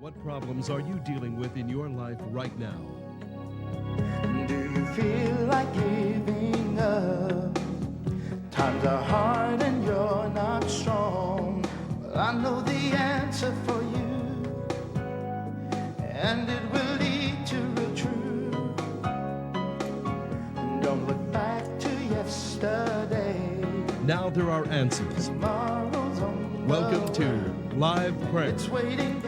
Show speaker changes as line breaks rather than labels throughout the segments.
What problems are you dealing with in your life right now?
Do you feel like giving up? Times are hard and you're not strong. Well, I know the answer for you, and it will lead to real truth. Don't look back to yesterday.
Now there are answers.
Tomorrow's on
Welcome
the
to
way.
Live Prayer.
It's waiting.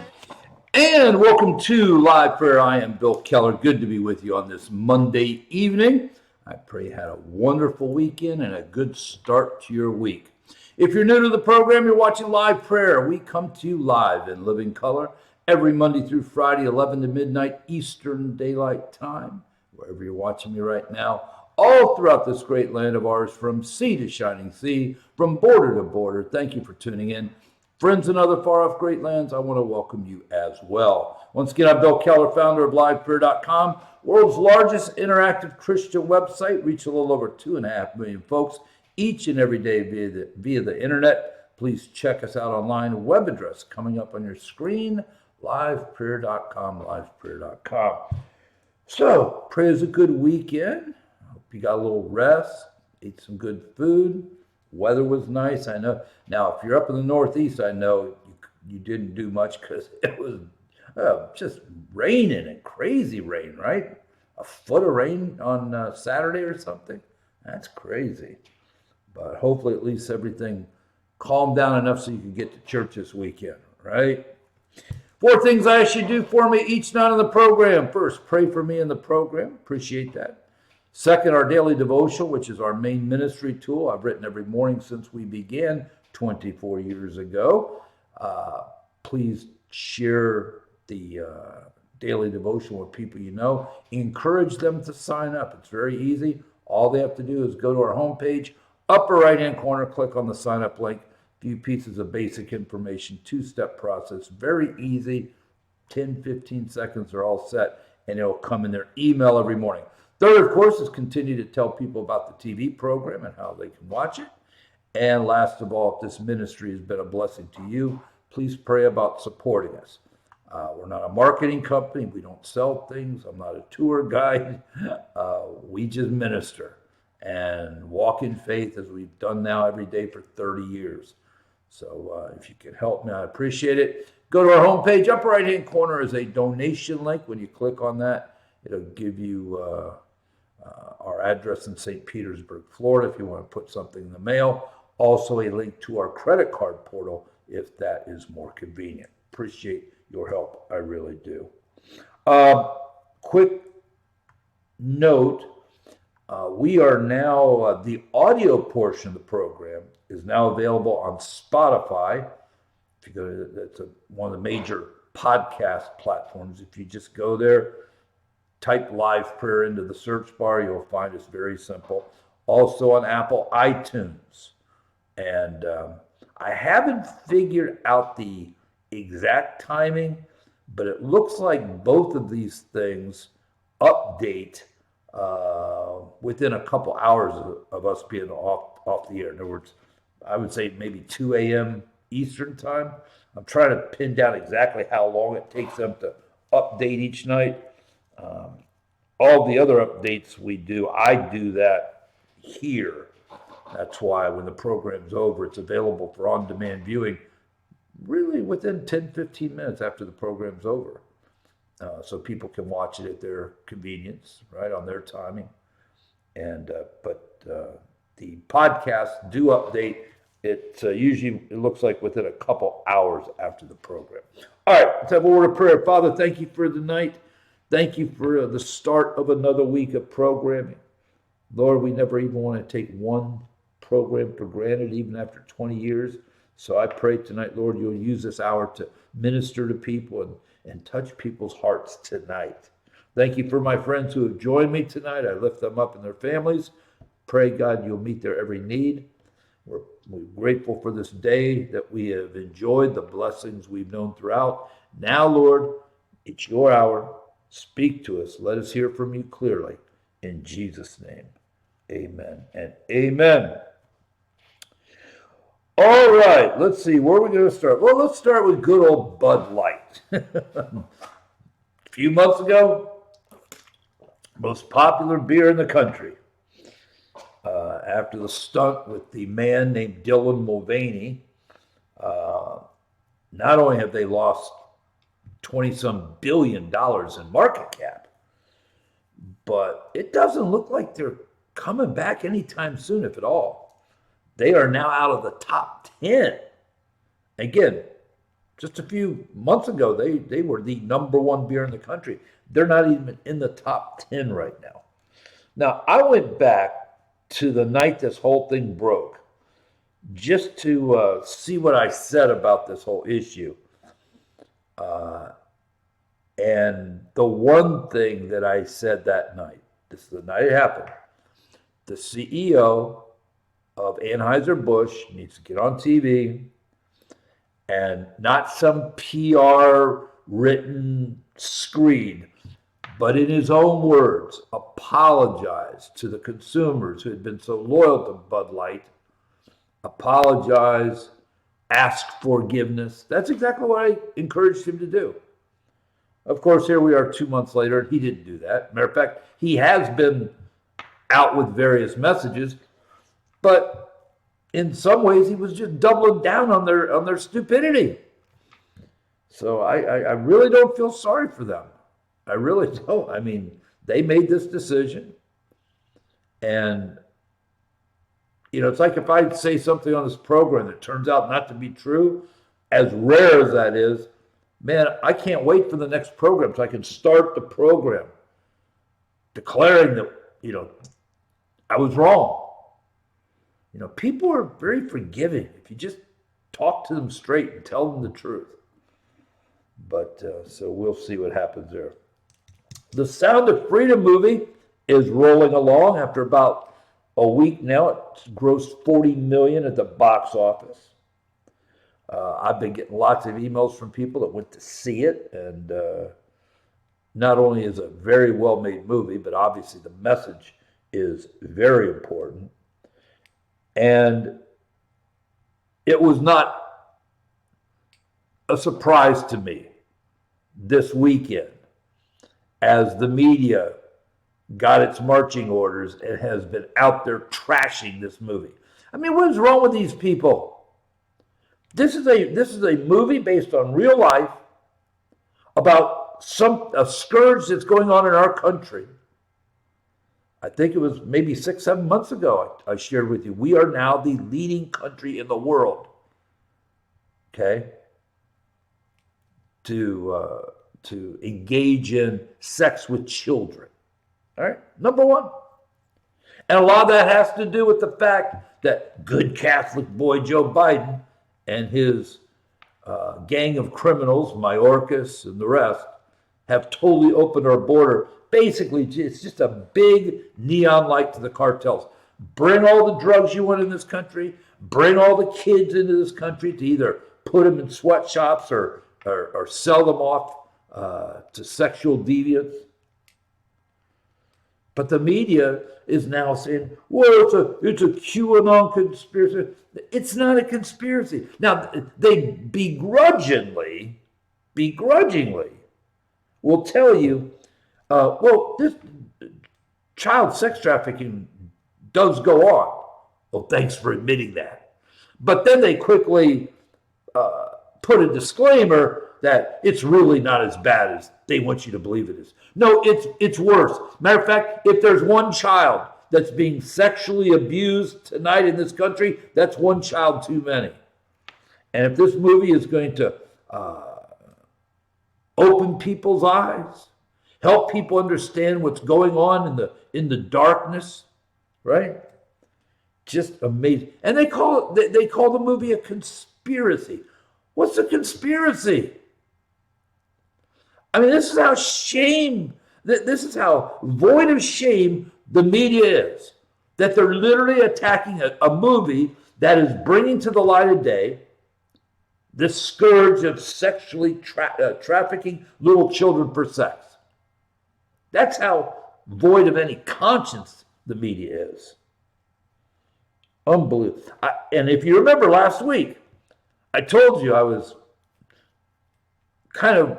And welcome to Live Prayer. I am Bill Keller. Good to be with you on this Monday evening. I pray you had a wonderful weekend and a good start to your week. If you're new to the program, you're watching Live Prayer. We come to you live in living color every Monday through Friday, 11 to midnight Eastern Daylight Time, wherever you're watching me right now, all throughout this great land of ours, from sea to shining sea, from border to border. Thank you for tuning in. Friends in other far-off great lands, I want to welcome you as well. Once again, I'm Bill Keller, founder of Liveprayer.com, world's largest interactive Christian website, reach a little over 2.5 million folks each and every day via the internet. Please check us out online. Web address coming up on your screen, Liveprayer.com, Liveprayer.com. So, pray it's a good weekend. I hope you got a little rest, ate some good food. Weather was nice. I know. Now, if you're up in the Northeast, I know you didn't do much because it was just raining and crazy rain, right? A foot of rain on Saturday or something. That's crazy. But hopefully at least everything calmed down enough so you can get to church this weekend, right? 4 things I ask you to do for me each night on the program. First, pray for me in the program. Appreciate that. Second, our daily devotional, which is our main ministry tool. I've written every morning since we began 24 years ago. Please share the daily devotional with people you know. Encourage them to sign up. It's very easy. All they have to do is go to our homepage, upper right-hand corner, click on the sign up link. Few pieces of basic information, 2-step process. Very easy. 10, 15 seconds are all set, and it'll come in their email every morning. Third, of course, is continue to tell people about the TV program and how they can watch it. And last of all, if this ministry has been a blessing to you, please pray about supporting us. We're not a marketing company. We don't sell things. I'm not a tour guide. We just minister and walk in faith as we've done now every day for 30 years. So if you can help me, I appreciate it. Go to our homepage. Upper right-hand corner is a donation link. When you click on that, it'll give you our address in St. Petersburg, Florida, if you want to put something in the mail. Also a link to our credit card portal if that is more convenient. Appreciate your help. I really do. Quick note, we are now, the audio portion of the program is now available on Spotify. If you go to, that's one of the major podcast platforms. If you just go there, type Live Prayer into the search bar, you'll find it's very simple. Also on Apple iTunes. And I haven't figured out the exact timing, but it looks like both of these things update within a couple hours of us being off the air. In other words, I would say maybe 2 a.m. Eastern time. I'm trying to pin down exactly how long it takes them to update each night. All the other updates we do, I do that here. That's why when the program's over, it's available for on-demand viewing really within 10, 15 minutes after the program's over. So people can watch it at their convenience, right, on their timing. And but the podcasts do update. It usually, it looks like within a couple hours after the program. All right, let's have a word of prayer. Father, thank you for the night. Thank you for the start of another week of programming. Lord, we never even want to take one program for granted, even after 20 years. So I pray tonight, Lord, you'll use this hour to minister to people and touch people's hearts tonight. Thank you for my friends who have joined me tonight. I lift them up and their families. Pray, God, you'll meet their every need. We're grateful for this day that we have enjoyed, the blessings we've known throughout. Now, Lord, it's your hour. Speak to us. Let us hear from you clearly. In Jesus' name, amen and amen. All right, let's see. Where are we going to start? Well, let's start with good old Bud Light. A few months ago, most popular beer in the country. After the stunt with the man named Dylan Mulvaney, not only have they lost 20-some billion in market cap, but it doesn't look like they're coming back anytime soon, if at all. They are now out of the top 10. Again, just a few months ago, they were the number one beer in the country. They're not even in the top 10 right now. Now, I went back to the night this whole thing broke, just to see what I said about this whole issue. And the one thing that I said that night, this is the night it happened, the CEO of Anheuser-Busch needs to get on TV and not some PR written screed, but in his own words, apologize to the consumers who had been so loyal to Bud Light, apologize, ask forgiveness. That's exactly what I encouraged him to do. Of course, here we are 2 months later, and he didn't do that. Matter of fact, he has been out with various messages, but in some ways, he was just doubling down on their stupidity. So I really don't feel sorry for them. I really don't. I mean, they made this decision, and it's like if I say something on this program that turns out not to be true, as rare as that is, man, I can't wait for the next program so I can start the program declaring that, I was wrong. People are very forgiving if you just talk to them straight and tell them the truth. But so we'll see what happens there. The Sound of Freedom movie is rolling along after about a week now. It's grossed $40 million at the box office. I've been getting lots of emails from people that went to see it, and not only is it a very well-made movie, but obviously the message is very important. And it was not a surprise to me this weekend as the media got its marching orders and has been out there trashing this movie. I mean, what is wrong with these people? This is a movie based on real life about a scourge that's going on in our country. I think it was maybe 6-7 months ago I shared with you, we are now the leading country in the world, okay, to engage in sex with children. All right, number one. And a lot of that has to do with the fact that good Catholic boy Joe Biden and his gang of criminals, Mayorkas and the rest, have totally opened our border. Basically, it's just a big neon light to the cartels. Bring all the drugs you want in this country. Bring all the kids into this country to either put them in sweatshops or sell them off to sexual deviants. But the media is now saying, well, it's a QAnon conspiracy. It's not a conspiracy. Now, they begrudgingly will tell you, well, this child sex trafficking does go on. Well, thanks for admitting that. But then they quickly put a disclaimer that it's really not as bad as they want you to believe it is. No, it's worse. Matter of fact, if there's one child that's being sexually abused tonight in this country, that's one child too many. And if this movie is going to open people's eyes, help people understand what's going on in the darkness, right? Just amazing. And they call the movie a conspiracy. What's a conspiracy? I mean, this is how void of shame the media is. That they're literally attacking a movie that is bringing to the light of day this scourge of sexually trafficking little children for sex. That's how void of any conscience the media is. Unbelievable. And if you remember last week, I told you I was kind of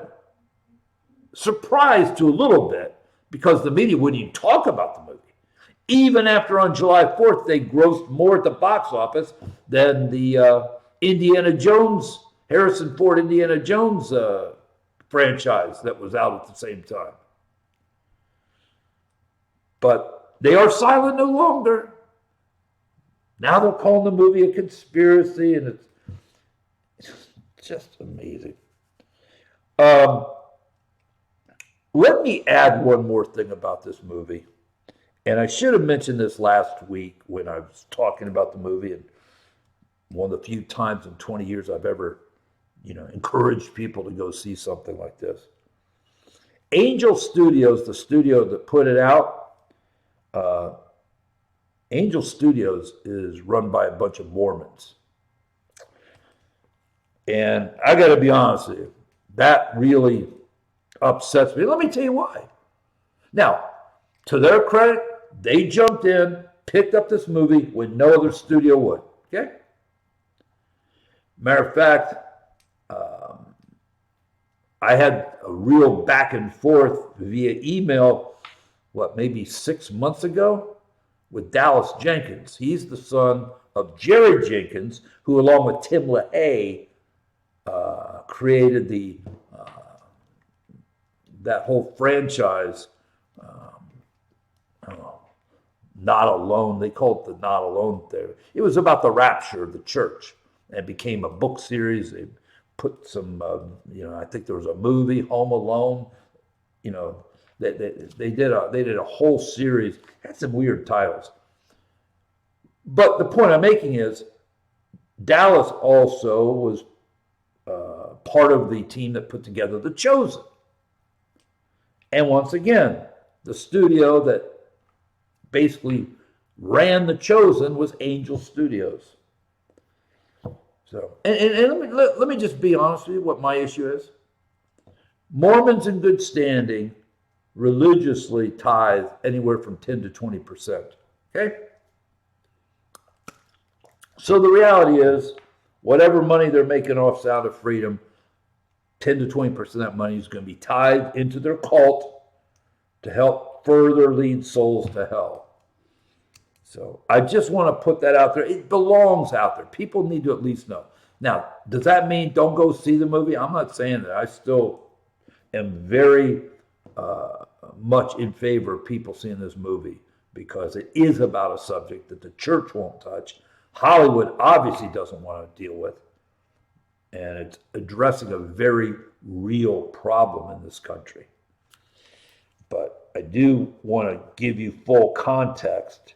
surprised to a little bit because the media wouldn't even talk about the movie. Even after on July 4th, they grossed more at the box office than the Indiana Jones, Harrison Ford Indiana Jones franchise that was out at the same time. But they are silent no longer. Now they're calling the movie a conspiracy, and it's just amazing. Let me add one more thing about this movie. And I should have mentioned this last week when I was talking about the movie, and one of the few times in 20 years I've ever, encouraged people to go see something like this. Angel Studios, the studio that put it out, Angel Studios is run by a bunch of Mormons. And I got to be honest with you, that really upsets me. Let me tell you why. Now, to their credit, they jumped in, picked up this movie when no other studio would. Okay? Matter of fact, I had a real back and forth via email, maybe 6 months ago, with Dallas Jenkins. He's the son of Jerry Jenkins, who, along with Tim LaHaye, created that whole franchise. Not Alone. They called it the Not Alone thing. It was about the rapture of the church, and became a book series. They put some, I think there was a movie, Home Alone. They did a whole series. Had some weird titles. But the point I'm making is, Dallas also was part of the team that put together The Chosen. And once again, the studio that basically ran The Chosen was Angel Studios. So, and let me just be honest with you what my issue is. Mormons in good standing religiously tithe anywhere from 10 to 20%. Okay? So the reality is, whatever money they're making off Sound of Freedom, 10 to 20% of that money is going to be tithed into their cult to help further lead souls to hell. So I just want to put that out there. It belongs out there. People need to at least know. Now, does that mean don't go see the movie? I'm not saying that. I still am very much in favor of people seeing this movie because it is about a subject that the church won't touch. Hollywood obviously doesn't want to deal with. And it's addressing a very real problem in this country. But I do want to give you full context.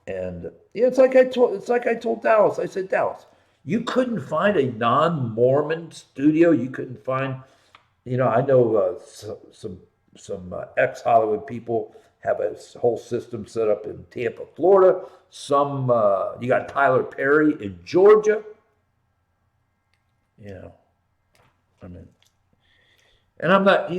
And it's like I told Dallas. I said, Dallas, you couldn't find a non-Mormon studio. You couldn't find, I know some ex-Hollywood people have a whole system set up in Tampa, Florida. You got Tyler Perry in Georgia. And I'm not,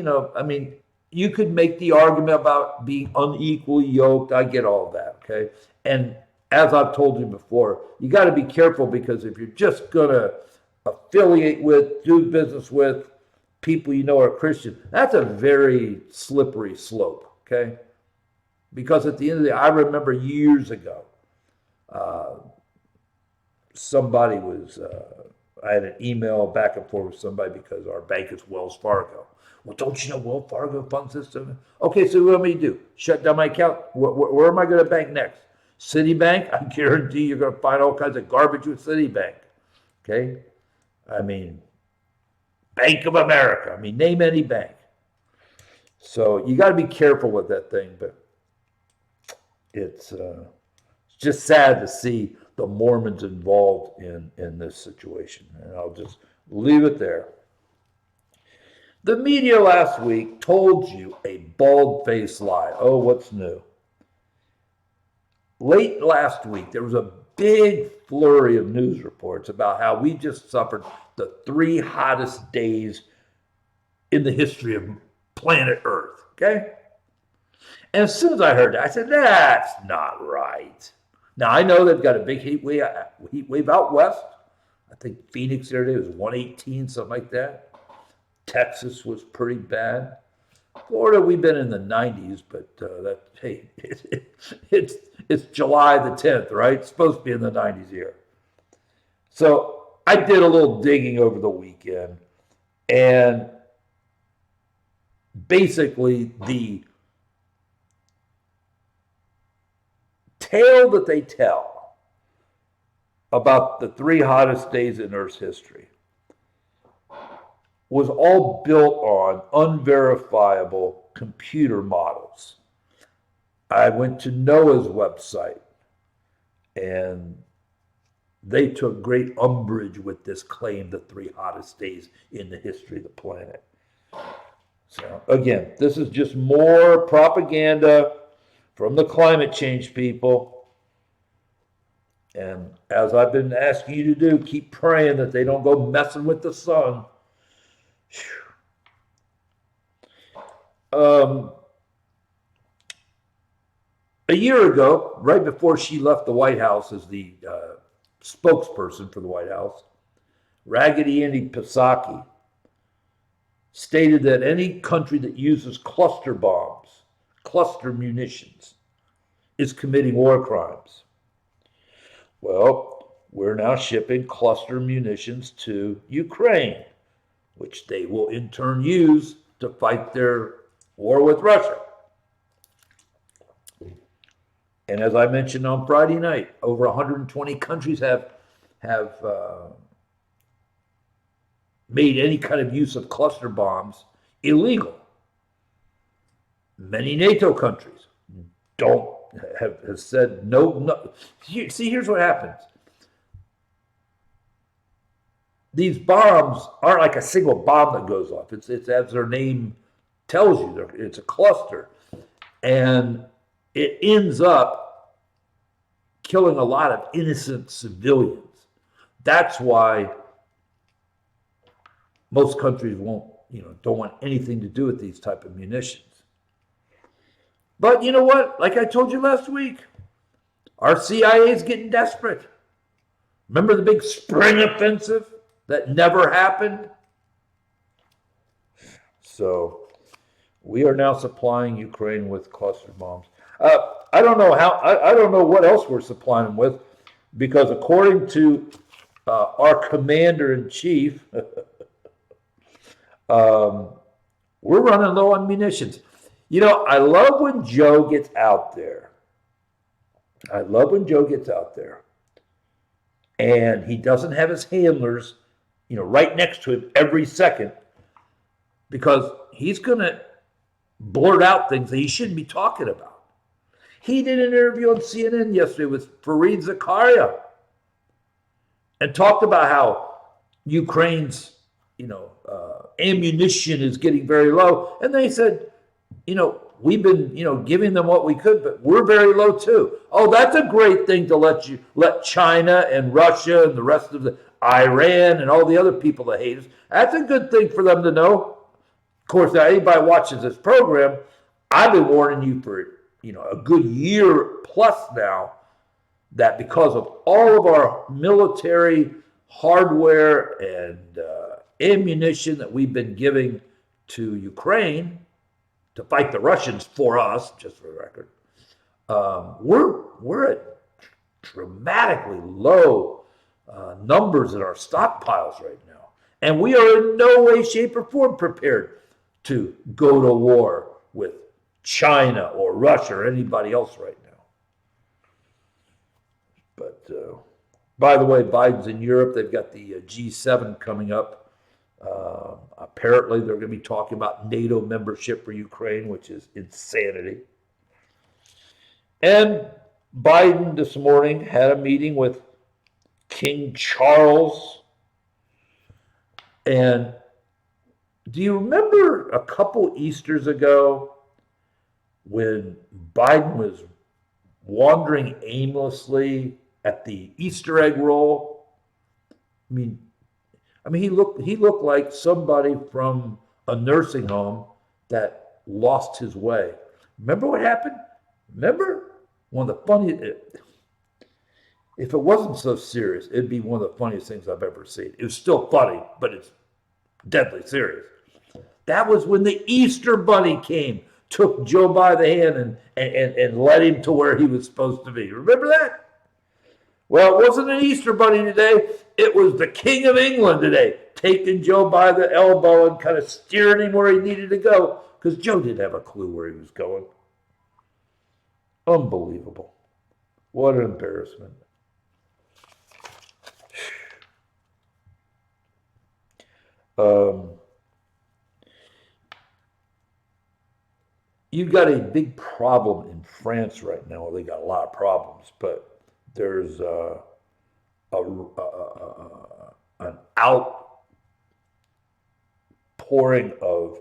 you could make the argument about being unequally yoked. I get all that, okay? And as I've told you before, you got to be careful because if you're just going to affiliate with, do business with people are Christian, that's a very slippery slope, okay? Because at the end of the day, I remember years ago, somebody was, I had an email back and forth with somebody because our bank is Wells Fargo. Well, don't you know Wells Fargo fund system? Okay, so what do I mean to do? Shut down my account? Where am I going to bank next? Citibank? I guarantee you're going to find all kinds of garbage with Citibank. Okay? Bank of America. Name any bank. So you got to be careful with that thing, but it's just sad to see the Mormons involved in this situation. And I'll just leave it there. The media last week told you a bald-faced lie. Oh, what's new? Late last week, there was a big flurry of news reports about how we just suffered the 3 hottest days in the history of planet Earth, okay? And as soon as I heard that, I said, that's not right. Now, I know they've got a big heat wave out west. I think Phoenix the other day was 118, something like that. Texas was pretty bad. Florida, we've been in the 90s, but it's July the 10th, right? It's supposed to be in the 90s here. So I did a little digging over the weekend, and basically the tale that they tell about the 3 hottest days in Earth's history was all built on unverifiable computer models. I went to NOAA's website, and they took great umbrage with this claim, the 3 hottest days in the history of the planet. So again, this is just more propaganda from the climate change people. And as I've been asking you to do, keep praying that they don't go messing with the sun. A year ago, right before she left the White House as the spokesperson for the White House, Raggedy Andy Psaki stated that any country that uses cluster bombs, cluster munitions, is committing war crimes. Well, we're now shipping cluster munitions to Ukraine, which they will in turn use to fight their war with Russia. And as I mentioned on Friday night, over 120 countries have made any kind of use of cluster bombs illegal. Many NATO countries have said no. See, here's what happens. These bombs aren't like a single bomb that goes off. It's as their name tells you, it's a cluster. And it ends up killing a lot of innocent civilians. That's why most countries don't want anything to do with these type of munitions. But you know what? Like I told you last week, our CIA is getting desperate. Remember the big spring offensive that never happened? So we are now supplying Ukraine with cluster bombs. I don't know what else we're supplying them with, because according to our commander-in-chief, we're running low on munitions. You know, I love when Joe gets out there. And he doesn't have his handlers, right next to him every second, because he's going to blurt out things that he shouldn't be talking about. He did an interview on CNN yesterday with Fareed Zakaria and talked about how Ukraine's, ammunition is getting very low. And they said, we've been, giving them what we could, but we're very low too. Oh, that's a great thing to let China and Russia and the rest of the Iran and all the other people that hate us. That's a good thing for them to know. Of course, now anybody watches this program, I've been warning you for, a good year plus now, that because of all of our military hardware and ammunition that we've been giving to Ukraine to fight the Russians for us, just for the record, we're at dramatically low numbers in our stockpiles right now. And we are in no way, shape, or form prepared to go to war with China or Russia or anybody else right now. But by the way, Biden's in Europe. They've got the G7 coming up. Apparently, they're going to be talking about NATO membership for Ukraine, which is insanity. And Biden this morning had a meeting with King Charles. And do you remember a couple Easters ago when Biden was wandering aimlessly at the Easter egg roll? I mean, he looked like somebody from a nursing home that lost his way. Remember what happened? Remember? One of the funny, If it wasn't so serious, it'd be one of the funniest things I've ever seen. It was still funny, but it's deadly serious. That was when the Easter Bunny came, took Joe by the hand and led him to where he was supposed to be. Remember that? Well, it wasn't an Easter Bunny today. It was the King of England today, taking Joe by the elbow and kind of steering him where he needed to go, because Joe didn't have a clue where he was going. Unbelievable. What an embarrassment. You've got a big problem in France right now. Well, they got a lot of problems, but there's an outpouring of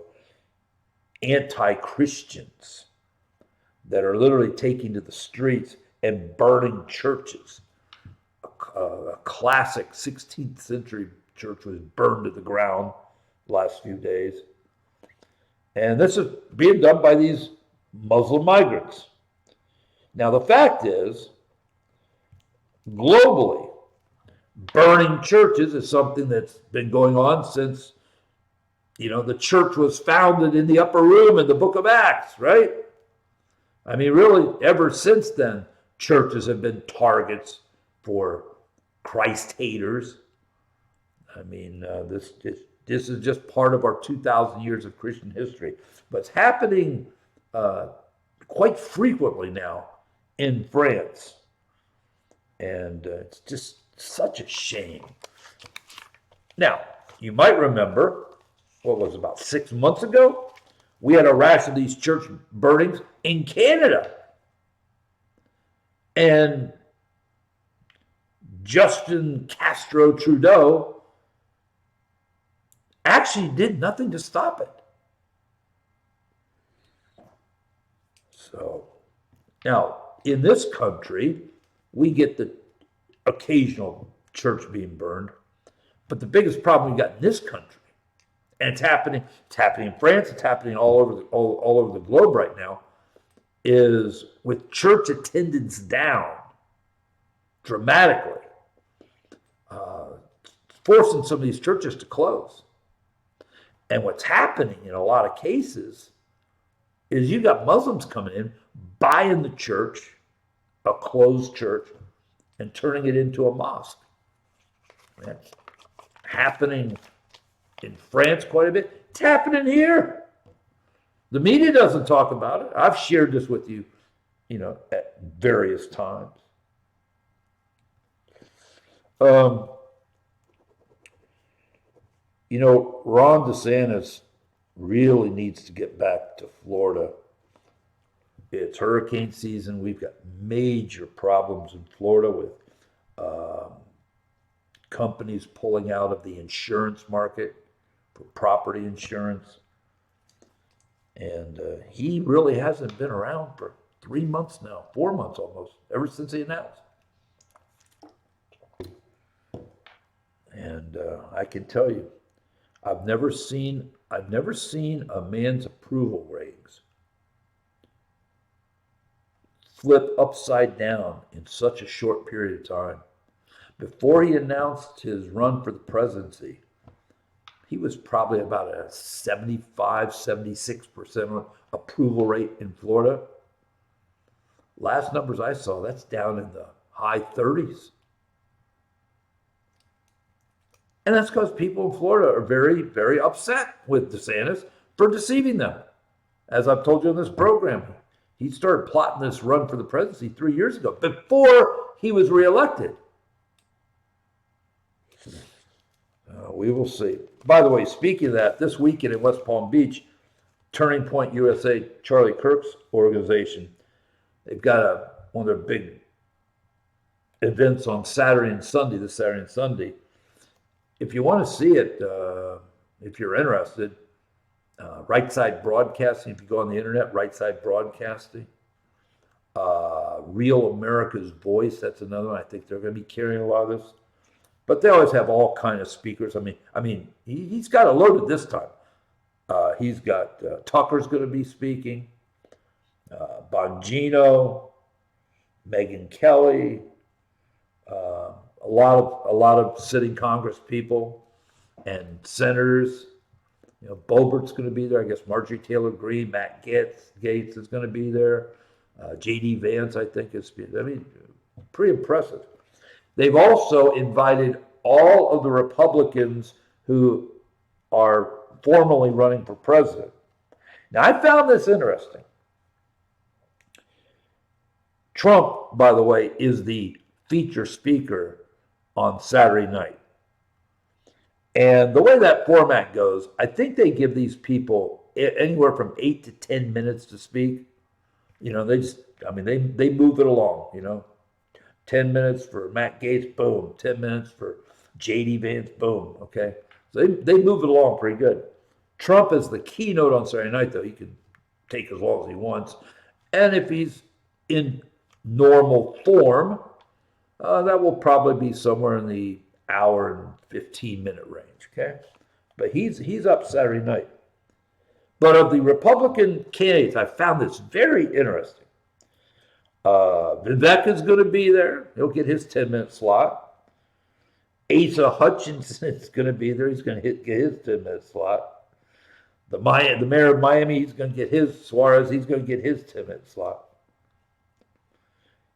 anti-Christians that are literally taking to the streets and burning churches. A classic 16th century church was burned to the ground the last few days. And this is being done by these Muslim migrants. Now, the fact is, globally, burning churches is something that's been going on since, the church was founded in the upper room in the book of Acts, right? I mean, really, ever since then, churches have been targets for Christ haters. I mean, this is just part of our 2,000 years of Christian history. But it's happening quite frequently now in France. And it's just such a shame. Now, you might remember, what was it, about 6 months ago? We had a rash of these church burnings in Canada. And Justin Castro Trudeau actually did nothing to stop it. So, now, in this country, we get the occasional church being burned, but the biggest problem we got in this country, and it's happening in France, it's happening all over the globe right now, is with church attendance down dramatically, forcing some of these churches to close. And what's happening in a lot of cases is you got Muslims coming in, buying the church, a closed church, and turning it into a mosque. That's happening in France quite a bit. It's happening here. The media doesn't talk about it. I've shared this with you, at various times. Ron DeSantis really needs to get back to Florida. It's hurricane season. We've got major problems in Florida with companies pulling out of the insurance market for property insurance. And he really hasn't been around for 3 months now, 4 months almost, ever since he announced. And I can tell you, I've never seen a man's approval ratings flip upside down in such a short period of time. Before he announced his run for the presidency, he was probably about a 75, 76% approval rate in Florida. Last numbers I saw, that's down in the high 30s. And that's because people in Florida are very, very upset with DeSantis for deceiving them. As I've told you in this program, he started plotting this run for the presidency 3 years ago, before he was reelected. We will see. By the way, speaking of that, this weekend in West Palm Beach, Turning Point USA, Charlie Kirk's organization, they've got one of their big events on Saturday and Sunday, this Saturday and Sunday. If you want to see it, if you're interested, Right Side Broadcasting, if you go on the internet, Right Side Broadcasting. Real America's Voice, that's another one. I think they're going to be carrying a lot of this. But they always have all kind of speakers. I mean, he's got it loaded this time. He's got Tucker's going to be speaking, Bongino, Megyn Kelly, A lot of sitting Congress people and senators. Boebert's going to be there. I guess Marjorie Taylor Greene, Matt Gaetz is going to be there. J.D. Vance, I think, is. Pretty impressive. They've also invited all of the Republicans who are formally running for president. Now, I found this interesting. Trump, by the way, is the feature speaker on Saturday night. And the way that format goes, I think they give these people anywhere from 8 to 10 minutes to speak. They move it along, 10 minutes for Matt Gaetz, boom. 10 minutes for J.D. Vance, boom. Okay. So they move it along pretty good. Trump is the keynote on Saturday night, though. He can take as long as he wants. And if he's in normal form, that will probably be somewhere in the hour and 15-minute range. Okay. But he's up Saturday night. But of the Republican candidates, I found this very interesting. Vivek is going to be there. He'll get his 10-minute slot. Asa Hutchinson is going to be there. He's going to get his 10-minute slot. The mayor of Miami, he's going to get his. Suarez, he's going to get his 10-minute slot.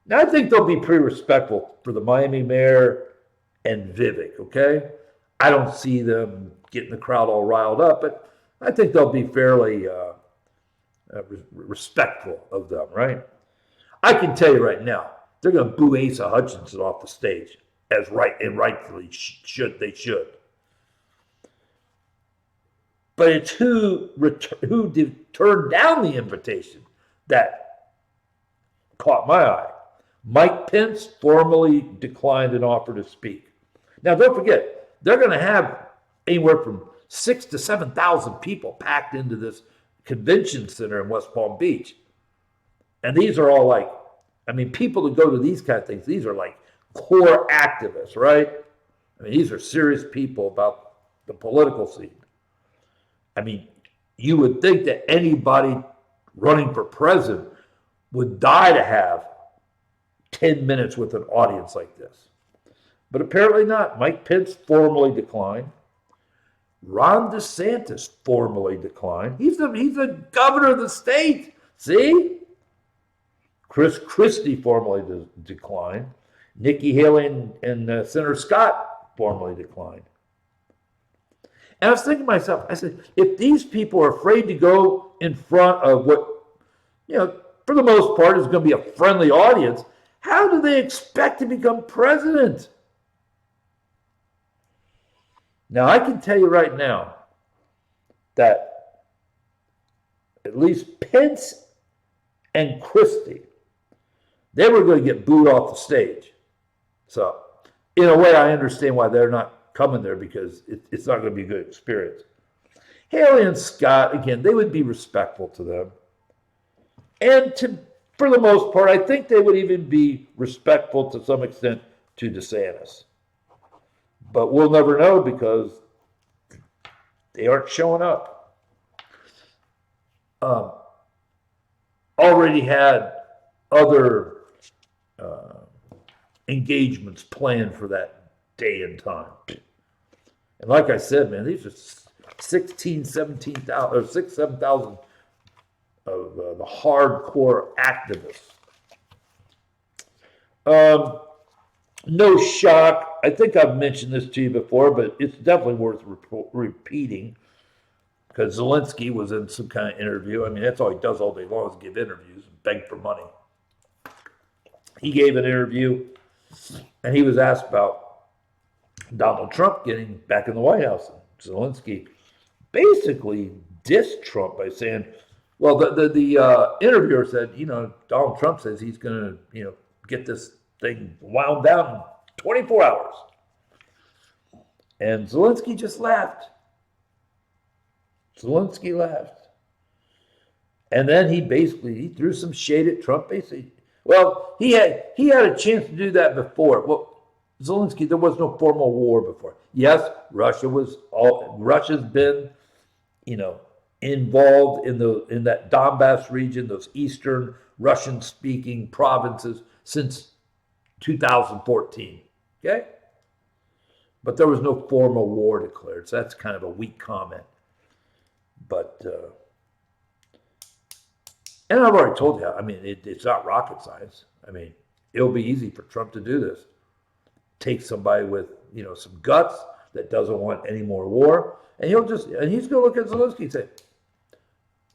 Now, I think they'll be pretty respectful for the Miami mayor and Vivek, okay? I don't see them getting the crowd all riled up, but I think they'll be fairly respectful of them, right? I can tell you right now, they're going to boo Asa Hutchinson off the stage, as rightfully they should. But it's who turned down the invitation that caught my eye. Mike Pence formally declined an offer to speak. Now, don't forget, they're going to have anywhere from 6,000 to 7,000 people packed into this convention center in West Palm Beach. And these are all people that go to these kind of things, these are like core activists, right? These are serious people about the political scene. You would think that anybody running for president would die to have 10 minutes with an audience like this. But apparently not. Mike Pence formally declined. Ron DeSantis formally declined. He's the governor of the state. See? Chris Christie formally declined. Nikki Haley and Senator Scott formally declined. And I was thinking to myself, I said, if these people are afraid to go in front of what, for the most part is going to be a friendly audience, how do they expect to become president? Now, I can tell you right now that at least Pence and Christie, they were going to get booed off the stage. So, in a way, I understand why they're not coming there, because it's not going to be a good experience. Haley and Scott, again, they would be respectful to them. And for the most part, I think they would even be respectful to some extent to DeSantis. But we'll never know because they aren't showing up. Already had other engagements planned for that day and time. And like I said, man, these are 17,000 or 7,000 of the hardcore activists. No shock. I think I've mentioned this to you before, but it's definitely worth repeating, because Zelensky was in some kind of interview. That's all he does all day long is give interviews and beg for money. He gave an interview, and he was asked about Donald Trump getting back in the White House. Zelensky basically dissed Trump by saying, well, the interviewer said, Donald Trump says he's going to, get this thing wound down in 24 hours. And Zelensky just laughed. Zelensky laughed. And then he threw some shade at Trump, basically. Well, he had a chance to do that before. Well, Zelensky, there was no formal war before. Yes, Russia's been, involved in that Donbass region, those eastern Russian-speaking provinces, since 2014. Okay? But there was no formal war declared, so that's kind of a weak comment. But, and I've already told you, I mean, it's not rocket science. I mean, it'll be easy for Trump to do this. Take somebody with, some guts that doesn't want any more war, and he's going to look at Zelensky and say,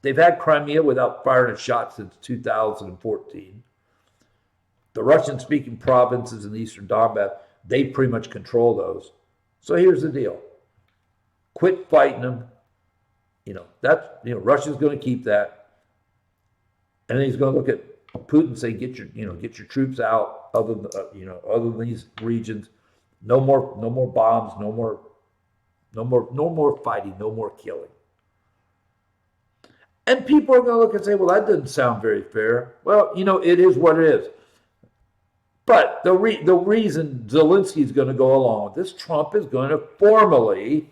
they've had Crimea without firing a shot since 2014. The Russian-speaking provinces in the eastern Donbass, they pretty much control those. So here's the deal. Quit fighting them. Russia's going to keep that. And then he's going to look at Putin and say, get your troops out other than these regions. No more bombs, no more fighting, no more killing. And people are going to look and say, well, that doesn't sound very fair. Well, it is what it is. But the reason Zelensky is going to go along with this, Trump is going to formally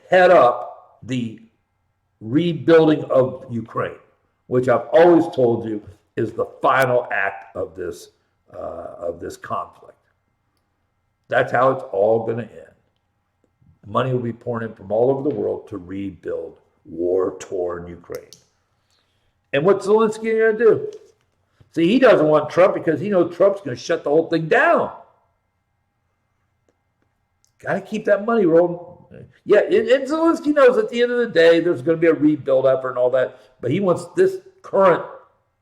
head up the rebuilding of Ukraine, which I've always told you is the final act of this conflict. That's how it's all going to end. Money will be poured in from all over the world to rebuild war-torn Ukraine. And what's Zelensky going to do? See, he doesn't want Trump because he knows Trump's going to shut the whole thing down. Got to keep that money rolling. Yeah, and Zelensky knows at the end of the day there's going to be a rebuild effort and all that, but he wants this current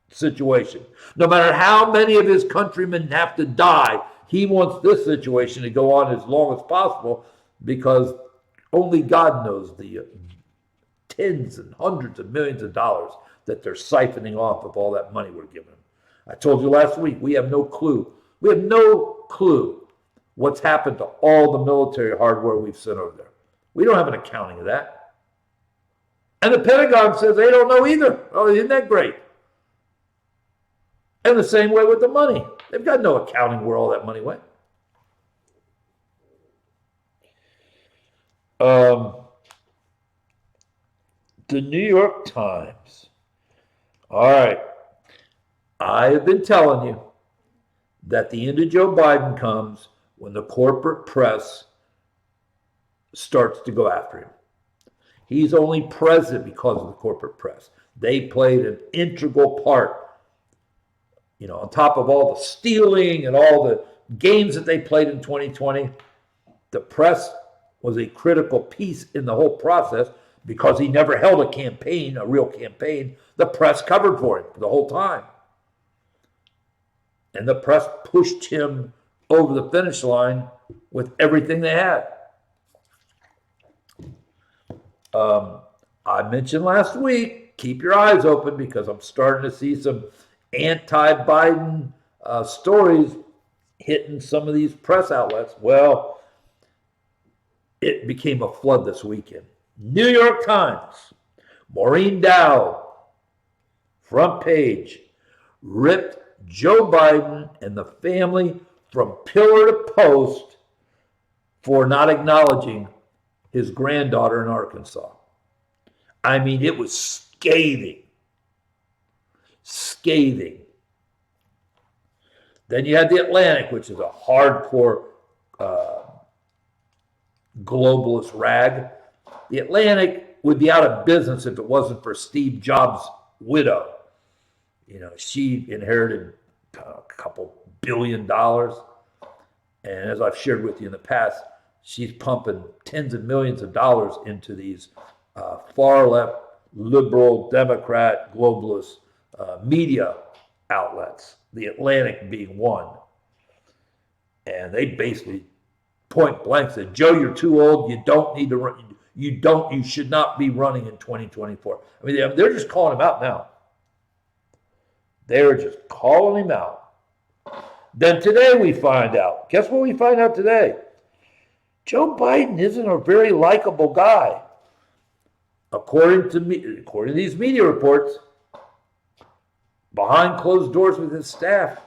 situation. No matter how many of his countrymen have to die, he wants this situation to go on as long as possible because only God knows the tens and hundreds of millions of dollars that they're siphoning off of all that money we're giving them. I told you last week, we have no clue. We have no clue what's happened to all the military hardware we've sent over there. We don't have an accounting of that. And the Pentagon says they don't know either. Oh, isn't that great? And the same way with the money. They've got no accounting where all that money went. The New York Times. All right. I have been telling you that the end of Joe Biden comes when the corporate press starts to go after him. He's only president because of the corporate press. They played an integral part, on top of all the stealing and all the games that they played in 2020. The press was a critical piece in the whole process because he never held a campaign, a real campaign. The press covered for him the whole time. And the press pushed him over the finish line with everything they had. I mentioned last week, keep your eyes open because I'm starting to see some anti-Biden stories hitting some of these press outlets. Well, it became a flood this weekend. New York Times, Maureen Dowd, front page, ripped Joe Biden and the family from pillar to post for not acknowledging his granddaughter in Arkansas. I mean, it was scathing. Scathing. Then you had The Atlantic, which is a hardcore globalist rag. The Atlantic would be out of business if it wasn't for Steve Jobs' widow. She inherited a couple $1 billion. And as I've shared with you in the past, she's pumping tens of millions of dollars into these far left, liberal, Democrat, globalist media outlets, The Atlantic being one. And they basically point blank said, Joe, you're too old. You don't need to run. You should not be running in 2024. I mean, they're just calling him out now. They're just calling him out. Then today we find out. Guess what we find out today? Joe Biden isn't a very likable guy. According to these media reports, behind closed doors with his staff,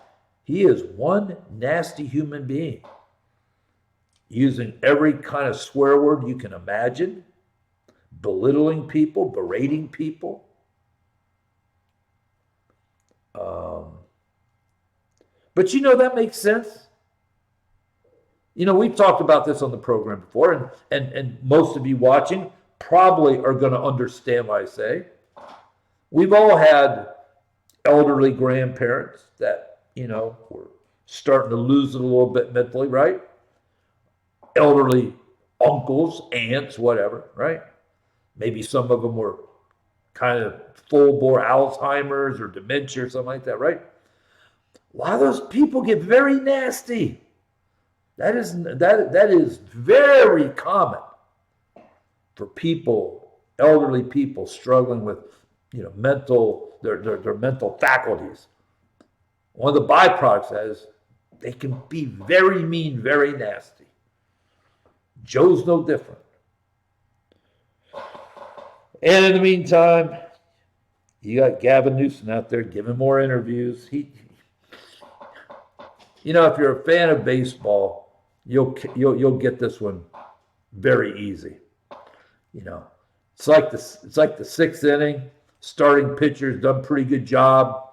he is one nasty human being, using every kind of swear word you can imagine, belittling people, berating people. But that makes sense. We've talked about this on the program before, and most of you watching probably are going to understand what I say. We've all had elderly grandparents that, were starting to lose it a little bit mentally, right? Elderly uncles, aunts, whatever, right? Maybe some of them were kind of full-bore Alzheimer's or dementia or something like that, right? A lot of those people get very nasty. That is very common for people, elderly people struggling with, their mental faculties. One of the byproducts is they can be very mean, very nasty. Joe's no different. And in the meantime, you got Gavin Newsom out there giving more interviews. If you're a fan of baseball, you'll get this one very easy. It's like the sixth inning. Starting pitcher's done a pretty good job,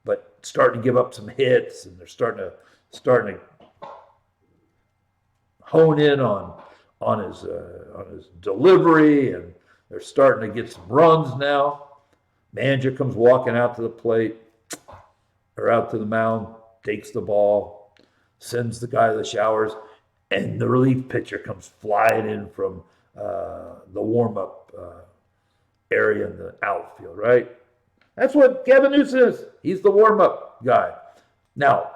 but starting to give up some hits, and they're starting to hone in on his delivery, and they're starting to get some runs now. Manager comes walking out to the plate or out to the mound, takes the ball, sends the guy to the showers, and the relief pitcher comes flying in from the warm-up area in the outfield, right? That's what Gavin Newsom is. He's the warm-up guy. Now,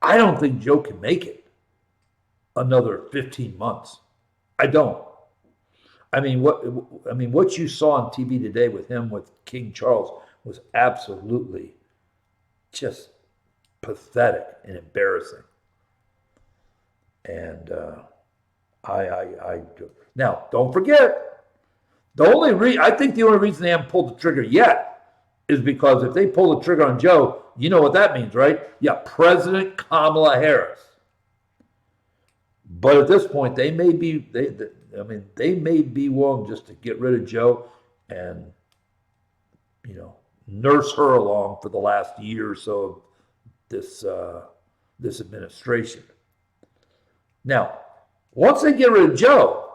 I don't think Joe can make it another 15 months. I don't. What you saw on TV today with him with King Charles was absolutely just pathetic and embarrassing. And now don't forget, I think the only reason they haven't pulled the trigger yet is because if they pull the trigger on Joe, you know what that means, right? Yeah, President Kamala Harris. But at this point, they may be willing just to get rid of Joe and nurse her along for the last year or so of this administration. Now, once they get rid of Joe,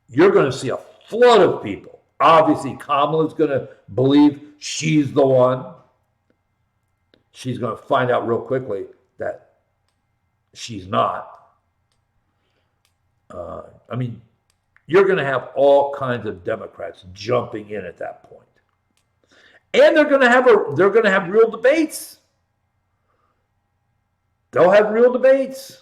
you're going to see a flood of people. Obviously, Kamala's going to believe she's the one. She's going to find out real quickly that she's not. You're going to have all kinds of Democrats jumping in at that point, and they're going to have real debates. They'll have real debates.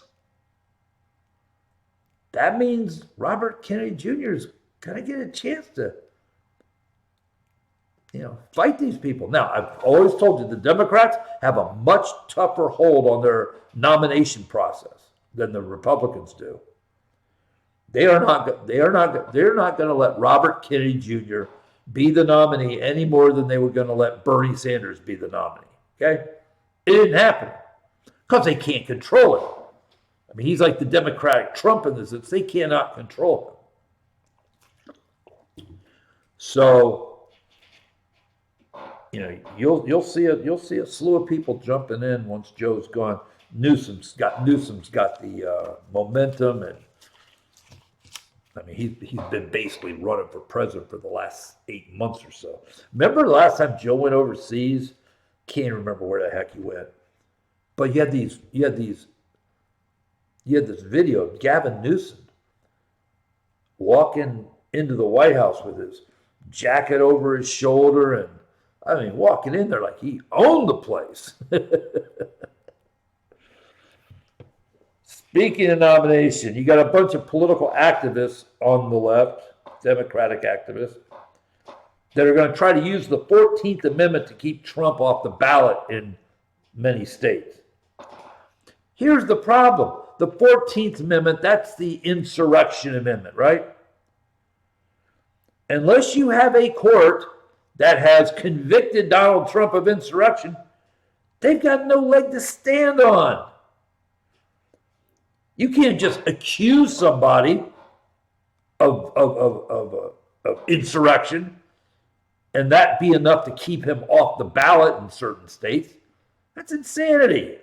That means Robert Kennedy Jr. is going to get a chance to, fight these people. Now, I've always told you the Democrats have a much tougher hold on their nomination process than the Republicans do. They're not going to let Robert Kennedy Jr. be the nominee any more than they were going to let Bernie Sanders be the nominee. Okay? It didn't happen because they can't control it. He's like the Democratic Trump in this. They cannot control him. So, you'll see a slew of people jumping in once Joe's gone. Newsom's got the momentum, and he's been basically running for president for the last 8 months or so. Remember the last time Joe went overseas? Can't remember where the heck he went, but you had this video of Gavin Newsom walking into the White House with his jacket over his shoulder and, walking in there like he owned the place. Speaking of nomination, you got a bunch of political activists on the left, Democratic activists, that are going to try to use the 14th Amendment to keep Trump off the ballot in many states. Here's the problem. The 14th Amendment, that's the insurrection amendment, right? Unless you have a court that has convicted Donald Trump of insurrection, they've got no leg to stand on. You can't just accuse somebody of insurrection and that be enough to keep him off the ballot in certain states, that's insanity.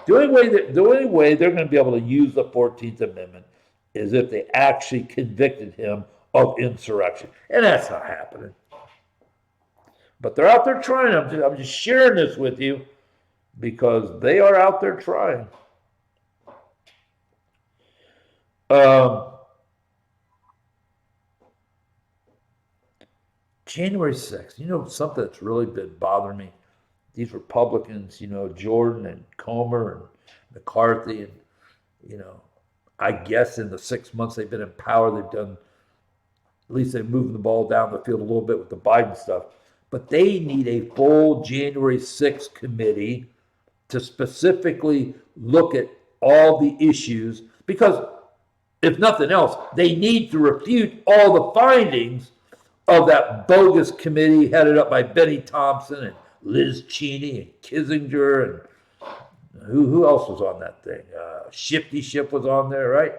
The only way they're going to be able to use the 14th Amendment is if they actually convicted him of insurrection. And that's not happening. But they're out there trying. I'm just sharing this with you because they are out there trying. January 6th, you know, something that's really been bothering me. These Republicans, you know, Jordan and Comer and McCarthy, and, you know, I guess in the 6 months they've been in power, they've done, at least they've moved the ball down the field a little bit with the Biden stuff. But they need a full January 6th committee to specifically look at all the issues, because if nothing else, they need to refute all the findings of that bogus committee headed up by Benny Thompson and Liz Cheney and Kissinger, and who else was on that thing? Shifty Ship was on there, right?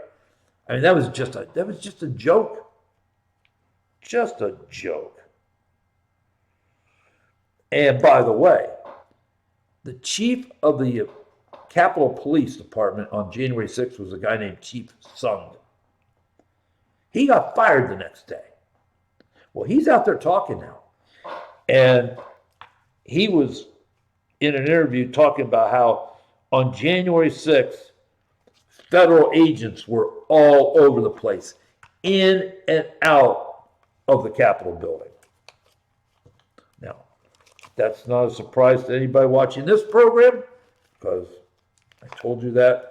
I mean, that was just a joke. Just a joke. And by the way, the chief of the Capitol Police Department on January 6th was a guy named Chief Sung. He got fired the next day. Well, he's out there talking now. And he was in an interview talking about how on January 6th, federal agents were all over the place, in and out of the Capitol building. Now, that's not a surprise to anybody watching this program, because I told you that.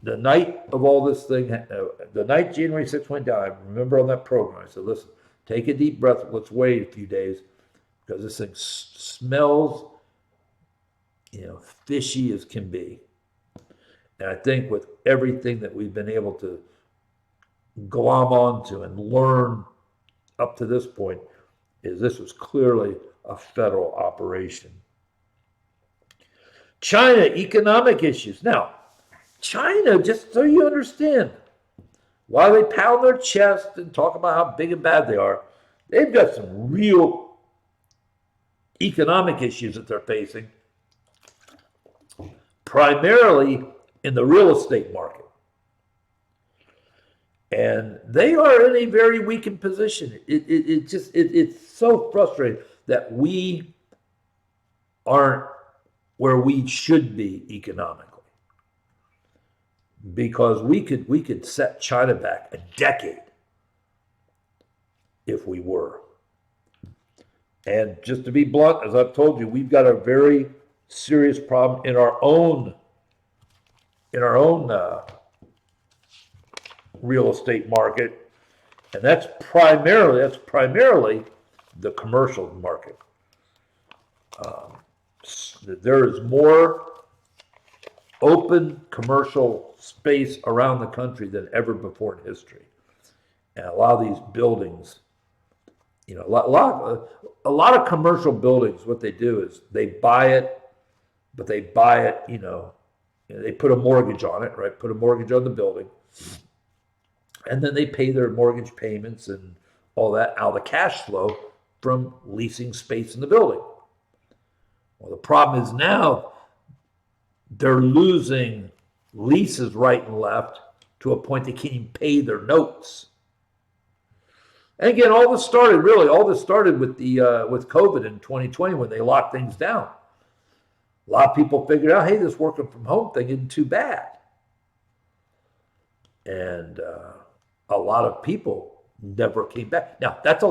The night of all this thing, the night January 6th went down, I remember on that program, I said, listen, take a deep breath, let's wait a few days, because this thing smells, you know, fishy as can be. And I think with everything that we've been able to glom onto and learn up to this point, is this was clearly a federal operation. China, economic issues. Now, China, just so you understand, while they pound their chest and talk about how big and bad they are, they've got some real economic issues that they're facing, primarily in the real estate market. And they are in a very weakened position. It's so frustrating that we aren't where we should be economically. Because we could set China back a decade if we were. And just to be blunt, as I've told you, we've got a very serious problem in our own real estate market, and that's primarily the commercial market. There is more open commercial space around the country than ever before in history, and a lot of these buildings, you know, a lot of commercial buildings, what they do is they buy it, but they buy it, you know, they put a mortgage on it, right? Put a mortgage on the building, and then they pay their mortgage payments and all that out of the cash flow from leasing space in the building. Well, the problem is now they're losing leases right and left to a point they can't even pay their notes. And again, all this started with with COVID in 2020 when they locked things down. A lot of people figured out, hey, this working from home thing isn't too bad. And a lot of people never came back. Now, that's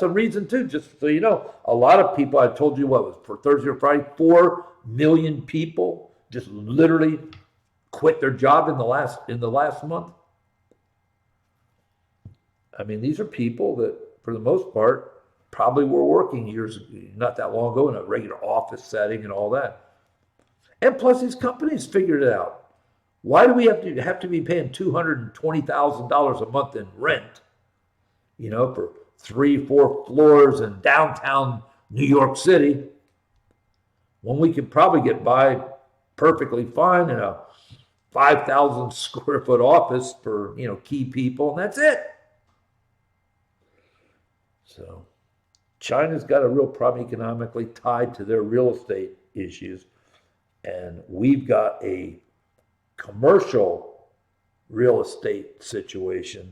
a reason too, just so you know. A lot of people, I told you what was for Thursday or Friday, 4 million people just literally quit their job in the last month. I mean, these are people that, for the most part, probably were working years, not that long ago, in a regular office setting and all that. And plus, these companies figured it out. Why do we have to be paying $220,000 a month in rent, you know, for 3-4 floors in downtown New York City, when we could probably get by perfectly fine in a 5,000 square foot office for, you know, key people, and that's it. So China's got a real problem economically tied to their real estate issues. And we've got a commercial real estate situation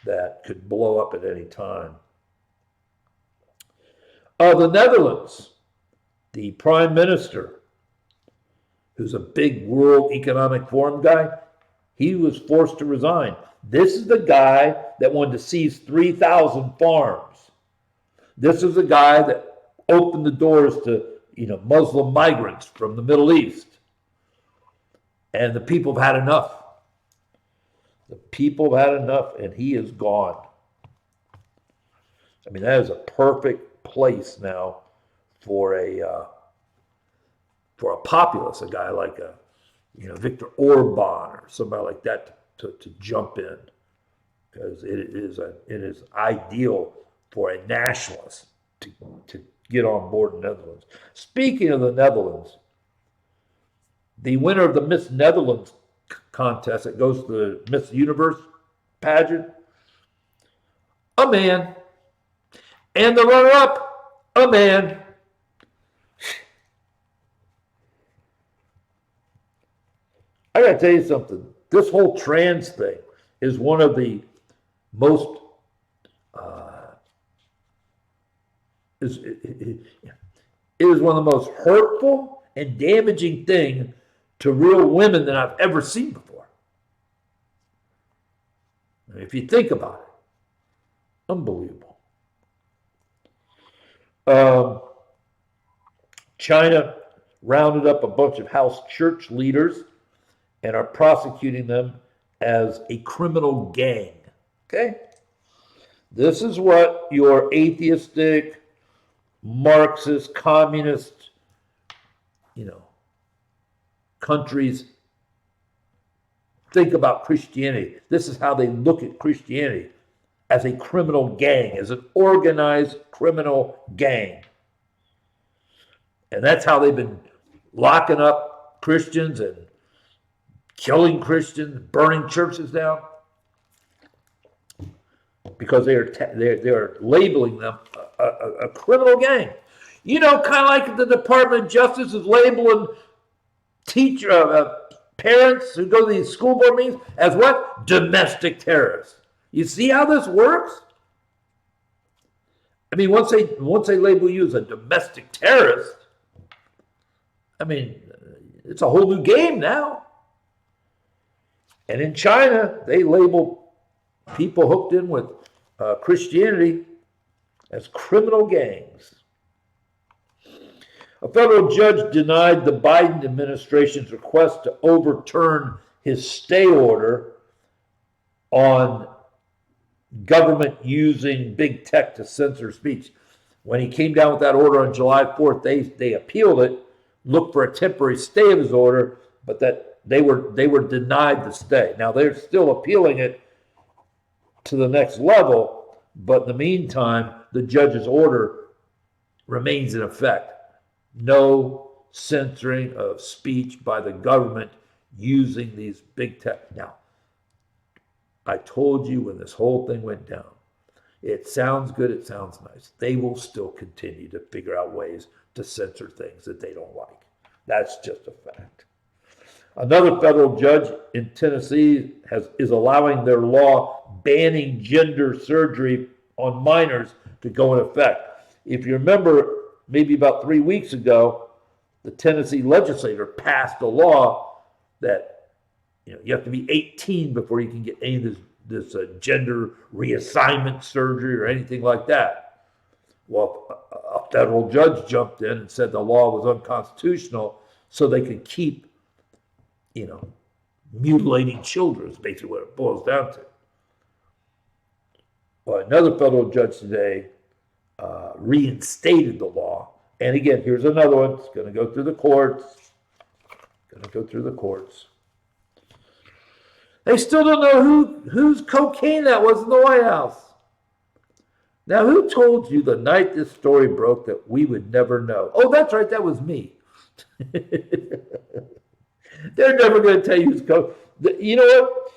that could blow up at any time. The Netherlands, the prime minister, who's a big World Economic Forum guy, he was forced to resign. This is the guy that wanted to seize 3,000 farms. This is the guy that opened the doors to, Muslim migrants from the Middle East. And the people have had enough. The people have had enough, and he is gone. I mean, that is a perfect place now for a populace, a guy like Viktor Orban or somebody like that to jump in, because it is ideal for a nationalist to get on board the Netherlands. Speaking of the Netherlands, the winner of the Miss Netherlands contest that goes to the Miss Universe pageant, a man. And the runner-up, a man. I got to tell you something. This whole trans thing is one of the most it is one of the most hurtful and damaging thing to real women that I've ever seen before. If you think about it, unbelievable. China rounded up a bunch of house church leaders and are prosecuting them as a criminal gang. Okay? This is what your atheistic, Marxist, communist, countries think about Christianity. This is how they look at Christianity, as a criminal gang, as an organized criminal gang. And that's how they've been locking up Christians and killing Christians, burning churches down, because they're labeling them a criminal gang. Kind of like the Department of Justice is labeling parents who go to these school board meetings as what? Domestic terrorists. You see how this works? I mean, once they label you as a domestic terrorist, I mean, it's a whole new game now. And in China, they label people hooked in with Christianity as criminal gangs. A federal judge denied the Biden administration's request to overturn his stay order on government using big tech to censor speech. When he came down with that order on July 4th, they appealed it, looked for a temporary stay of his order, but that they were denied the stay. Now they're still appealing it to the next level, but in the meantime, the judge's order remains in effect. No censoring of speech by the government using these big tech. Now, I told you when this whole thing went down, it sounds good, it sounds nice. They will still continue to figure out ways to censor things that they don't like. That's just a fact. Another federal judge in Tennessee is allowing their law banning gender surgery on minors to go in effect. If you remember, maybe about 3 weeks ago, the Tennessee legislature passed a law that you have to be 18 before you can get any of this gender reassignment surgery or anything like that. Well, a federal judge jumped in and said the law was unconstitutional, so they could keep, mutilating children is basically what it boils down to. Well, another federal judge today reinstated the law. And again, here's another one. It's going to go through the courts. They still don't know whose cocaine that was in the White House. Now, who told you the night this story broke that we would never know? Oh, that's right. That was me. They're never going to tell you who's cocaine. You know what?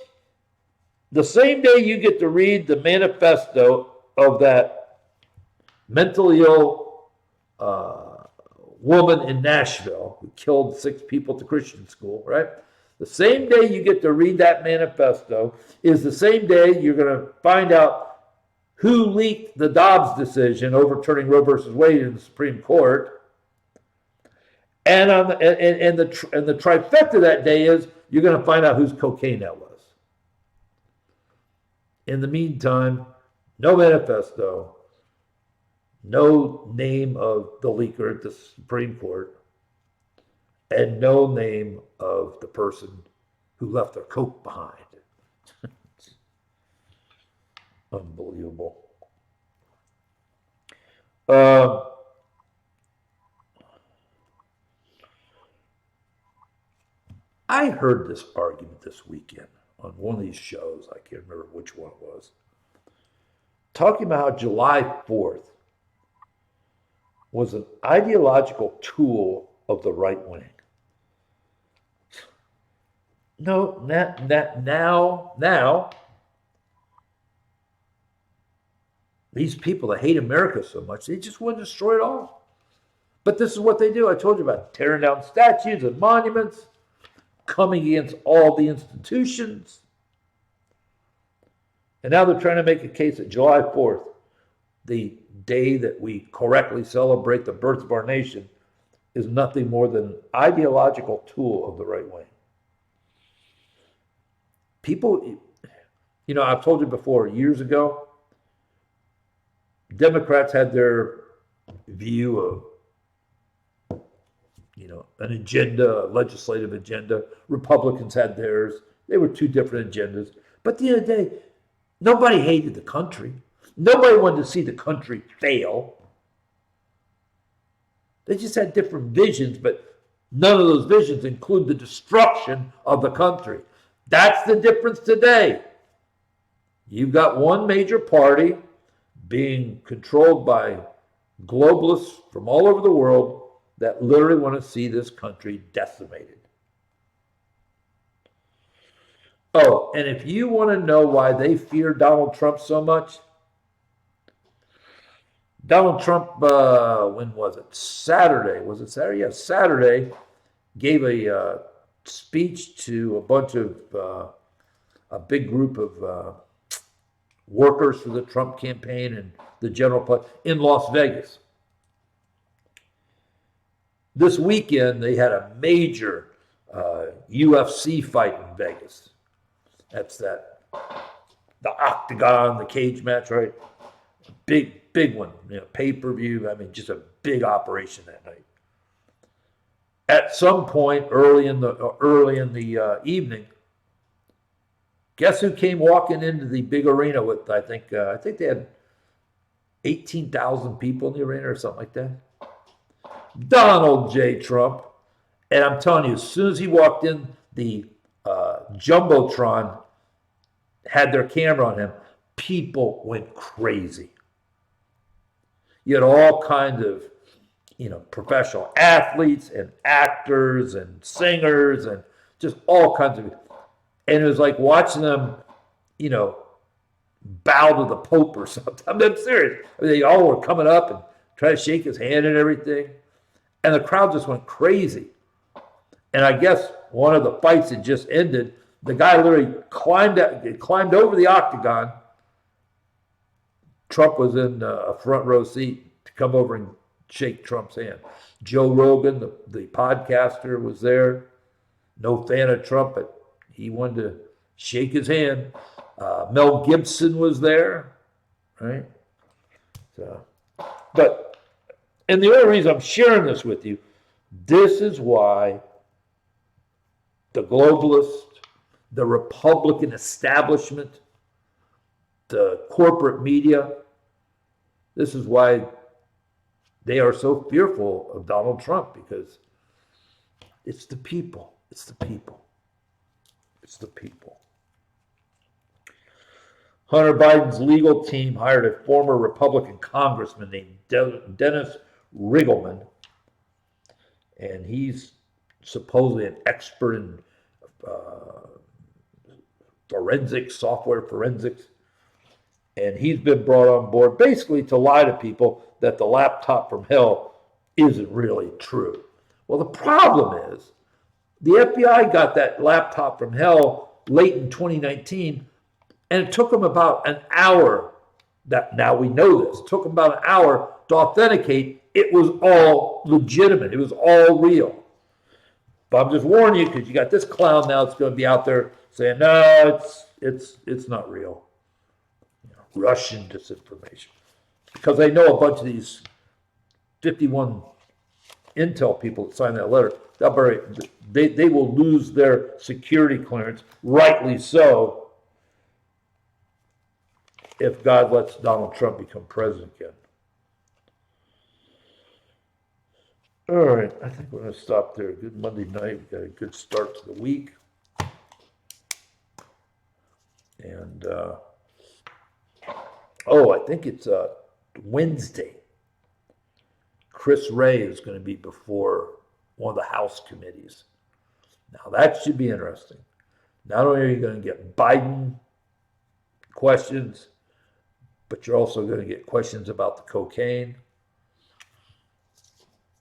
The same day you get to read the manifesto of that mentally ill woman in Nashville who killed 6 people at the Christian school, right? The same day you get to read that manifesto is the same day you're going to find out who leaked the Dobbs decision overturning Roe versus Wade in the Supreme Court. And the trifecta that day is you're going to find out whose cocaine that was. In the meantime, no manifesto, no name of the leaker at the Supreme Court, and no name of the person who left their coke behind. Unbelievable. I heard this argument this weekend on one of these shows. I can't remember which one it was. Talking about how July 4th was an ideological tool of the right wing. No, now, these people that hate America so much, they just want to destroy it all. But this is what they do. I told you about tearing down statues and monuments, coming against all the institutions. And now they're trying to make a case that July 4th, the day that we correctly celebrate the birth of our nation, is nothing more than an ideological tool of the right wing. People, I've told you before, years ago, Democrats had their view of, an agenda, a legislative agenda. Republicans had theirs. They were 2 different agendas. But at the end of the day, nobody hated the country. Nobody wanted to see the country fail. They just had different visions, but none of those visions include the destruction of the country. That's the difference today. You've got one major party being controlled by globalists from all over the world that literally want to see this country decimated. Oh, and if you want to know why they fear Donald Trump so much, Donald Trump, when was it? Saturday. Was it Saturday? Yeah, Saturday, gave a speech to a bunch of, a big group of workers for the Trump campaign and the general public in Las Vegas. This weekend, they had a major UFC fight in Vegas. That's the octagon, the cage match, right? Big one, pay-per-view. I mean, just a big operation that night. At some point early in the evening, guess who came walking into the big arena with? I think they had 18,000 people in the arena or something like that. Donald J. Trump. And I'm telling you, as soon as he walked in, the Jumbotron had their camera on him. People went crazy. You had all kinds of, professional athletes and actors and singers and just all kinds of, and it was like watching them, bow to the Pope or something. I'm serious. They all were coming up and trying to shake his hand and everything. And the crowd just went crazy. And I guess one of the fights that just ended, the guy literally climbed over the octagon. Trump was in a front row seat to come over and shake Trump's hand. Joe Rogan, the podcaster, was there. No fan of Trump, but he wanted to shake his hand. Mel Gibson was there, right? And the only reason I'm sharing this with you, this is why the globalist, the Republican establishment, the corporate media, this is why they are so fearful of Donald Trump, because it's the people. It's the people. It's the people. Hunter Biden's legal team hired a former Republican congressman named Dennis Riggleman, and he's supposedly an expert in software forensics, and he's been brought on board basically to lie to people that the laptop from hell isn't really true. Well, the problem is the FBI got that laptop from hell late in 2019, and it took them about an hour. That now we know this. It took them about an hour to authenticate it was all legitimate. It was all real. But I'm just warning you because you got this clown now that's going to be out there saying, no, it's not real. Russian disinformation. Because they know a bunch of these 51 intel people that signed that letter, they will lose their security clearance, rightly so, if God lets Donald Trump become president again. All right, I think we're going to stop there. Good Monday night. We got a good start to the week. And, I think it's Wednesday. Chris Wray is going to be before one of the House committees. Now, that should be interesting. Not only are you going to get Biden questions, but you're also going to get questions about the cocaine.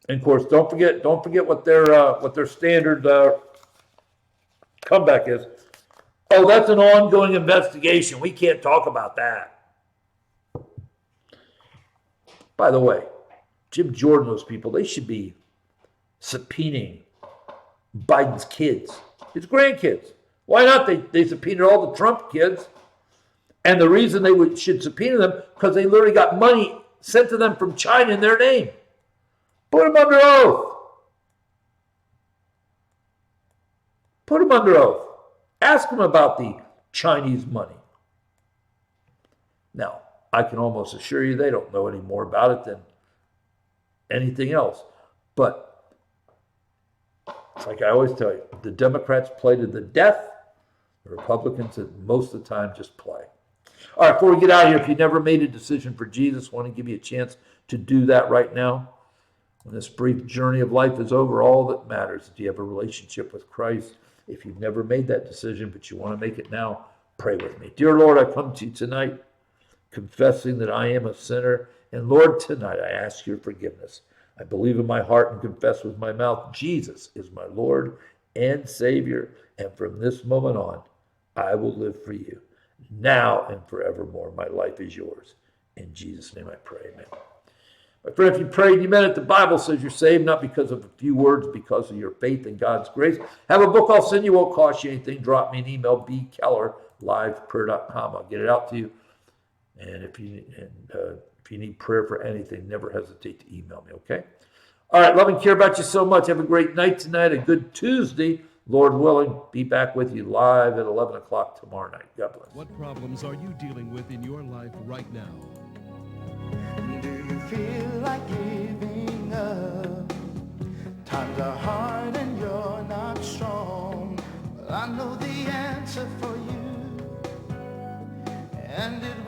And of course, don't forget what their standard comeback is. Oh, that's an ongoing investigation. We can't talk about that. By the way, Jim Jordan, those people, they should be subpoenaing Biden's kids, his grandkids. Why not? They subpoenaed all the Trump kids. And the reason they should subpoena them, because they literally got money sent to them from China in their name. Put them under oath. Put them under oath. Ask them about the Chinese money. Now, I can almost assure you they don't know any more about it than anything else. But it's like I always tell you, the Democrats play to the death. The Republicans, most of the time, just play. All right, before we get out of here, if you never made a decision for Jesus, I want to give you a chance to do that right now. When this brief journey of life is over, all that matters is do you have a relationship with Christ? If you've never made that decision, but you want to make it now, pray with me. Dear Lord, I come to you tonight confessing that I am a sinner. And Lord, tonight I ask your forgiveness. I believe in my heart and confess with my mouth, Jesus is my Lord and Savior. And from this moment on, I will live for you. Now and forevermore, my life is yours. In Jesus' name I pray, amen. My friend, if you prayed and you meant it, the Bible says you're saved, not because of a few words, because of your faith in God's grace. Have a book I'll send you, won't cost you anything. Drop me an email, bkeller@liveprayer.com. I'll get it out to you. And if you need prayer for anything, never hesitate to email me, okay? All right, love and care about you so much. Have a great night tonight, a good Tuesday. Lord willing, be back with you live at 11 o'clock tomorrow night. God bless.
What problems are you dealing with in your life right now?
Do you feel like giving up? Times are hard and you're not strong. Well, I know the answer for you, and it